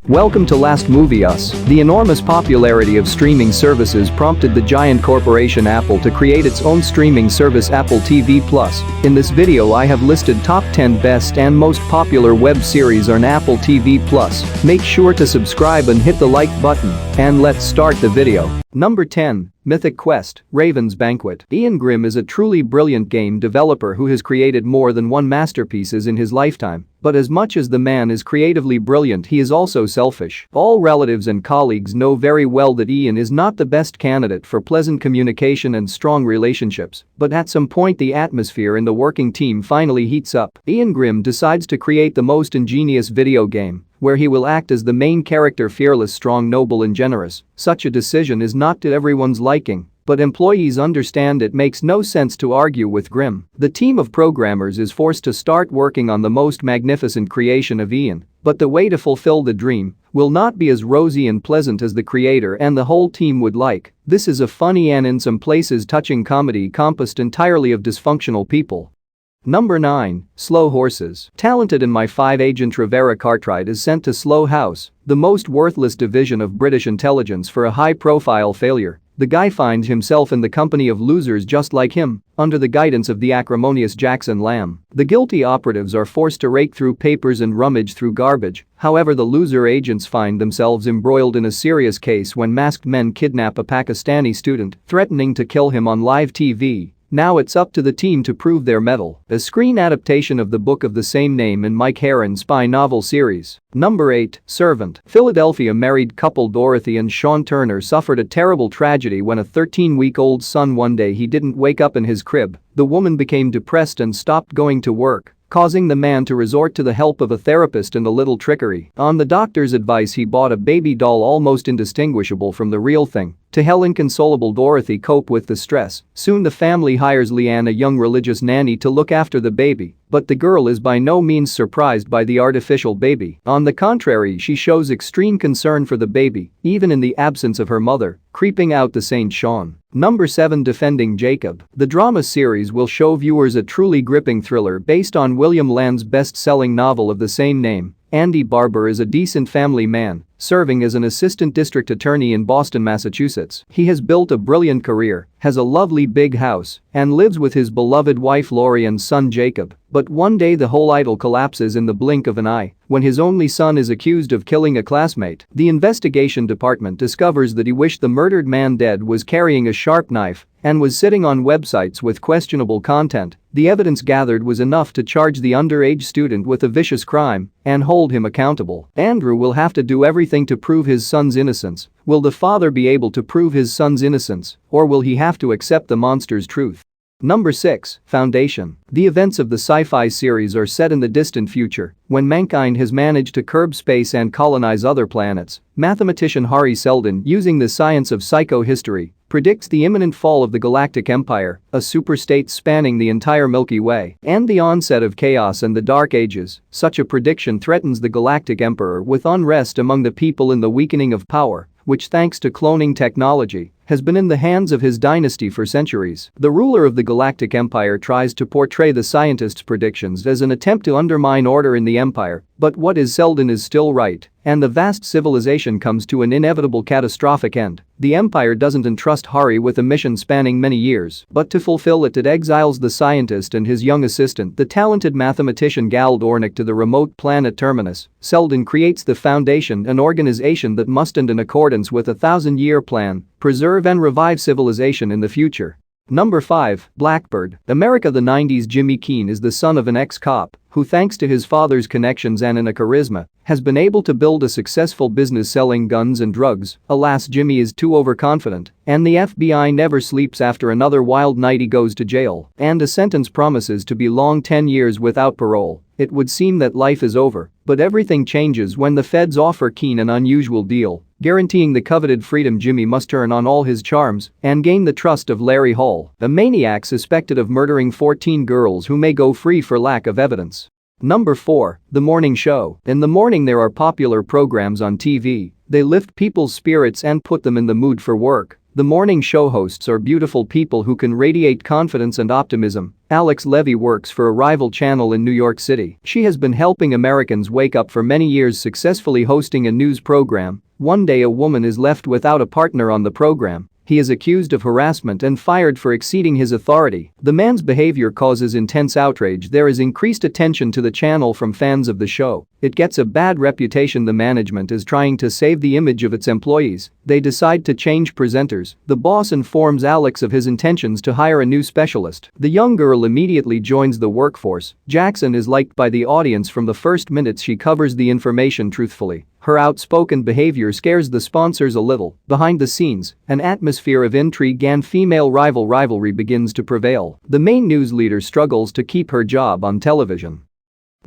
Welcome to Last Movie Us. The enormous popularity of streaming services prompted the giant corporation Apple to create its own streaming service Apple TV+. In this video I have listed top 10 best and most popular web series on Apple TV+. Make sure to subscribe and hit the like button, and let's start the video. Number 10. Mythic Quest, Raven's Banquet. Ian Grimm is a truly brilliant game developer who has created more than one masterpieces in his lifetime. But as much as the man is creatively brilliant, he is also selfish. All relatives and colleagues know very well that Ian is not the best candidate for pleasant communication and strong relationships, but at some point the atmosphere in the working team finally heats up. Ian Grimm decides to create the most ingenious video game, where he will act as the main character, fearless, strong, noble and generous. Such a decision is not to everyone's liking, but employees understand it makes no sense to argue with Grimm. The team of programmers is forced to start working on the most magnificent creation of Ian, but the way to fulfill the dream will not be as rosy and pleasant as the creator and the whole team would like. This is a funny and in some places touching comedy composed entirely of dysfunctional people. Number 9. Slow Horses. Talented MI5 agent Rivera Cartwright is sent to Slow House, the most worthless division of British intelligence, for a high-profile failure. The guy finds himself in the company of losers just like him, under the guidance of the acrimonious Jackson Lamb. The guilty operatives are forced to rake through papers and rummage through garbage. However, the loser agents find themselves embroiled in a serious case when masked men kidnap a Pakistani student, threatening to kill him on live TV. Now it's up to the team to prove their mettle. A screen adaptation of the book of the same name in Mike Herron's spy novel series. Number 8. Servant. Philadelphia married couple Dorothy and Sean Turner suffered a terrible tragedy when a 13-week-old son one day he didn't wake up in his crib. The woman became depressed and stopped going to work, causing the man to resort to the help of a therapist and a little trickery. On the doctor's advice, he bought a baby doll almost indistinguishable from the real thing. To help inconsolable Dorothy cope with the stress, soon the family hires Leanne, a young religious nanny, to look after the baby, but the girl is by no means surprised by the artificial baby. On the contrary, she shows extreme concern for the baby, even in the absence of her mother, creeping out the Saint Sean. Number 7. Defending Jacob. The drama series will show viewers a truly gripping thriller based on William Land's best-selling novel of the same name. Andy Barber is a decent family man, serving as an assistant district attorney in Boston, Massachusetts. He has built a brilliant career, has a lovely big house, and lives with his beloved wife Lori and son Jacob. But one day the whole idyll collapses in the blink of an eye when his only son is accused of killing a classmate. The investigation department discovers that he wished the murdered man dead, was carrying a sharp knife, and was sitting on websites with questionable content. The evidence gathered was enough to charge the underage student with a vicious crime and hold him accountable. Andrew will have to do everything to prove his son's innocence. Will the father be able to prove his son's innocence, or will he have to accept the monster's truth? Number 6. Foundation. The events of the sci-fi series are set in the distant future, when mankind has managed to curb space and colonize other planets. Mathematician Hari Seldon, using the science of psychohistory, predicts the imminent fall of the Galactic Empire, a superstate spanning the entire Milky Way, and the onset of chaos and the Dark Ages. Such a prediction threatens the Galactic Emperor with unrest among the people and the weakening of power, which thanks to cloning technology, has been in the hands of his dynasty for centuries. The ruler of the Galactic Empire tries to portray the scientist's predictions as an attempt to undermine order in the empire, but what is Seldon is still right, and the vast civilization comes to an inevitable catastrophic end. The empire doesn't entrust Hari with a mission spanning many years, but to fulfill it exiles the scientist and his young assistant, the talented mathematician Gal Dornick, to the remote planet Terminus. Seldon creates the Foundation, an organization that must, and in accordance with a 1,000-year plan, preserve and revive civilization in the future. Number 5. Blackbird. America. The 90s. Jimmy Keene is the son of an ex-cop who, thanks to his father's connections and in a charisma, has been able to build a successful business selling guns and drugs. Alas, Jimmy is too overconfident, and the FBI never sleeps. After another wild night he goes to jail, and a sentence promises to be long, 10 years without parole. It would seem that life is over, but everything changes when the feds offer Keene an unusual deal, guaranteeing the coveted freedom. Jimmy must turn on all his charms and gain the trust of Larry Hall, a maniac suspected of murdering 14 girls who may go free for lack of evidence. Number 4. The Morning Show. In the morning there are popular programs on TV. They lift people's spirits and put them in the mood for work. The morning show hosts are beautiful people who can radiate confidence and optimism, Alex Levy works for a rival channel in New York City. She has been helping Americans wake up for many years, successfully hosting a news program. One day a woman is left without a partner on the program. He is accused of harassment and fired for exceeding his authority. The man's behavior causes intense outrage. There is increased attention to the channel from fans of the show. It gets a bad reputation. The management is trying to save the image of its employees. They decide to change presenters. The boss informs Alex of his intentions to hire a new specialist. The young girl immediately joins the workforce. Jackson is liked by the audience from the first minutes. She covers the information truthfully. Her outspoken behavior scares the sponsors a little. Behind the scenes, an atmosphere of intrigue and female rivalry begins to prevail. The main news leader struggles to keep her job on television.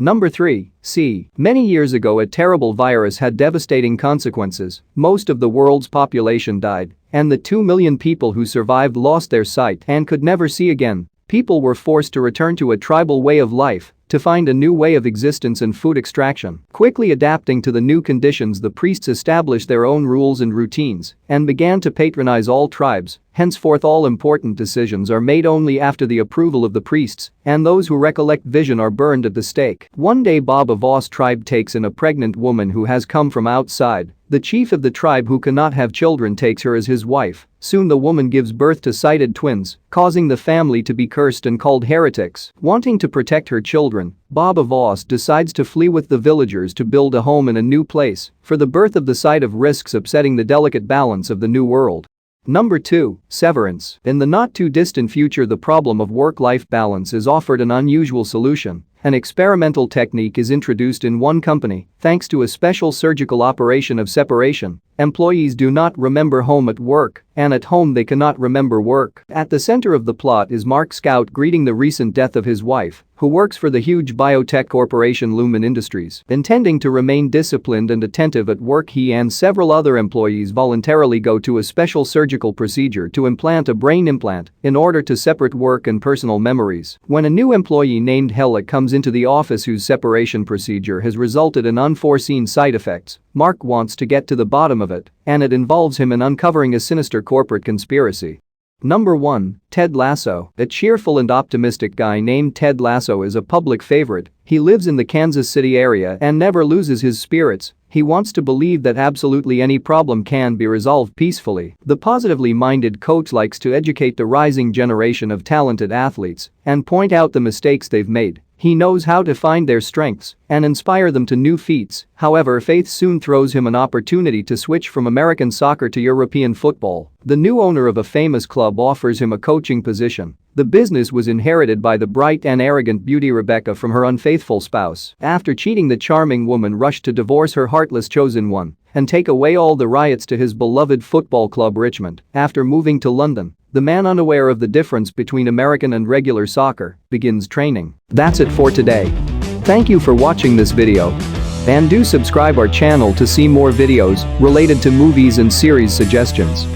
Number 3. C. Many years ago a terrible virus had devastating consequences. Most of the world's population died, and the 2 million people who survived lost their sight and could never see again. People were forced to return to a tribal way of life, to find a new way of existence and food extraction. Quickly adapting to the new conditions, the priests established their own rules and routines and began to patronize all tribes. Henceforth all important decisions are made only after the approval of the priests, and those who recollect vision are burned at the stake. One day Bob of Voss tribe takes in a pregnant woman who has come from outside. The chief of the tribe, who cannot have children, takes her as his wife. Soon the woman gives birth to sighted twins, causing the family to be cursed and called heretics. Wanting to protect her children, Bob of Voss decides to flee with the villagers to build a home in a new place. For the birth of the sight of risks upsetting the delicate balance of the new world. Number 2. Severance. In the not-too-distant future, the problem of work-life balance is offered an unusual solution. An experimental technique is introduced in one company. Thanks to a special surgical operation of separation, employees do not remember home at work, and at home they cannot remember work. At the center of the plot is Mark Scout greeting the recent death of his wife, who works for the huge biotech corporation Lumen Industries. Intending to remain disciplined and attentive at work, he and several other employees voluntarily go to a special surgical procedure to implant a brain implant in order to separate work and personal memories. When a new employee named Hella comes into the office whose separation procedure has resulted in unforeseen side effects, Mark wants to get to the bottom of it, and it involves him in uncovering a sinister corporate conspiracy. Number 1. Ted Lasso. A cheerful and optimistic guy named Ted Lasso is a public favorite. He lives in the Kansas City area and never loses his spirits. He wants to believe that absolutely any problem can be resolved peacefully. The positively minded coach likes to educate the rising generation of talented athletes and point out the mistakes they've made. He knows how to find their strengths and inspire them to new feats. However, fate soon throws him an opportunity to switch from American soccer to European football. The new owner of a famous club offers him a coaching position. The business was inherited by the bright and arrogant beauty Rebecca from her unfaithful spouse. After cheating, the charming woman rushed to divorce her heartless chosen one and take away all the rights to his beloved football club Richmond. After moving to London, the man, unaware of the difference between American and regular soccer, begins training. That's it for today. Thank you for watching this video. And do subscribe our channel to see more videos related to movies and series suggestions.